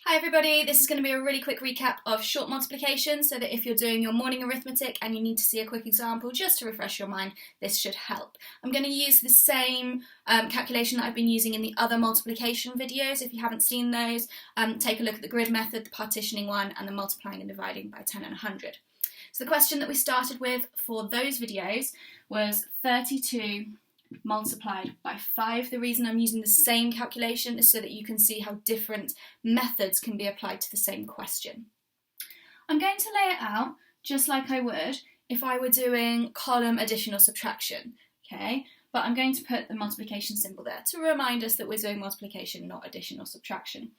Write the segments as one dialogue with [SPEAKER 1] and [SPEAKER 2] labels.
[SPEAKER 1] Hi everybody, this is going to be a really quick recap of short multiplication so that if you're doing your morning arithmetic and you need to see a quick example just to refresh your mind, this should help. I'm going to use the same calculation that I've been using in the other multiplication videos. If you haven't seen those, take a look at the grid method, the partitioning one, and the multiplying and dividing by 10 and 100. So the question that we started with for those videos was 32 multiplied by 5. The reason I'm using the same calculation is so that you can see how different methods can be applied to the same question. I'm going to lay it out just like I would if I were doing column addition or subtraction, okay? But I'm going to put the multiplication symbol there to remind us that we're doing multiplication, not addition or subtraction.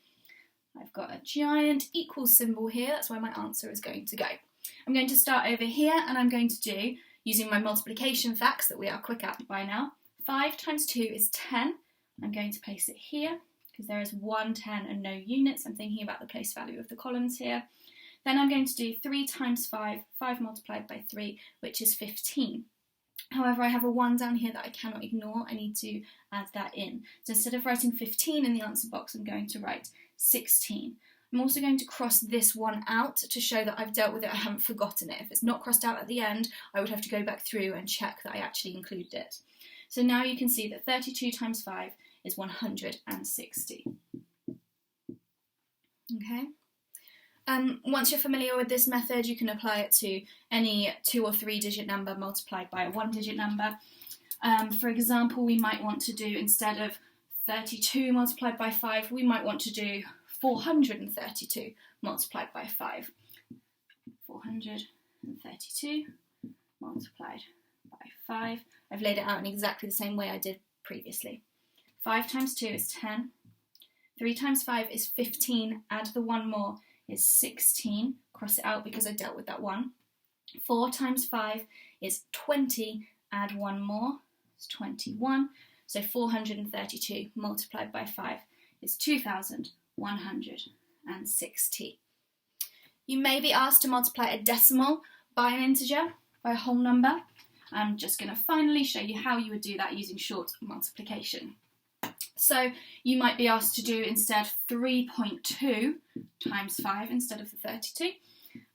[SPEAKER 1] I've got a giant equals symbol here, that's where my answer is going to go. I'm going to start over here and I'm going to do, using my multiplication facts that we are quick at by now, 5 times 2 is 10. I'm going to place it here because there is 1 10 and no units. I'm thinking about the place value of the columns here. Then I'm going to do 3 times 5, 5 multiplied by 3, which is 15. However, I have a 1 down here that I cannot ignore. I need to add that in. So instead of writing 15 in the answer box, I'm going to write 16. I'm also going to cross this one out to show that I've dealt with it, I haven't forgotten it. If it's not crossed out at the end, I would have to go back through and check that I actually included it. So now you can see that 32 times 5 is 160. Okay. Once you're familiar with this method, you can apply it to any 2 or 3 digit number multiplied by a 1 digit number. For example, we might want to do, instead of 32 multiplied by 5, we might want to do 432 multiplied by 5. 432 multiplied by 5. I've laid it out in exactly the same way I did previously. 5 times 2 is 10. 3 times 5 is 15. Add the 1 more is 16. Cross it out because I dealt with that 1. 4 times 5 is 20. Add 1 more is 21. So 432 multiplied by 5 is 2,160. You may be asked to multiply a decimal by an integer, by a whole number. I'm just going to finally show you how you would do that using short multiplication. So you might be asked to do instead 3.2 times 5 instead of the 32.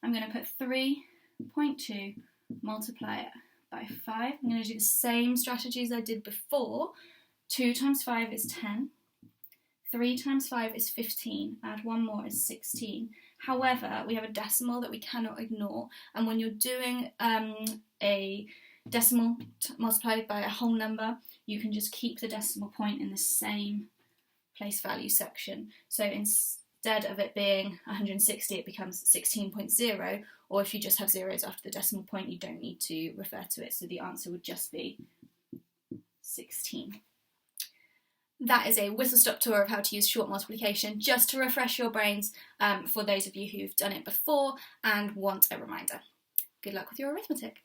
[SPEAKER 1] I'm going to put 3.2 multiply it by 5. I'm going to do the same strategy as I did before. 2 times 5 is 10. 3 times 5 is 15. Add 1 more is 16. However, we have a decimal that we cannot ignore, and when you're doing a decimal multiplied by a whole number, you can just keep the decimal point in the same place value section. So instead of it being 160, it becomes 16.0, or if you just have zeros after the decimal point, you don't need to refer to it, so the answer would just be 16. That is a whistle-stop tour of how to use short multiplication, just to refresh your brains for those of you who've done it before and want a reminder. Good luck with your arithmetic.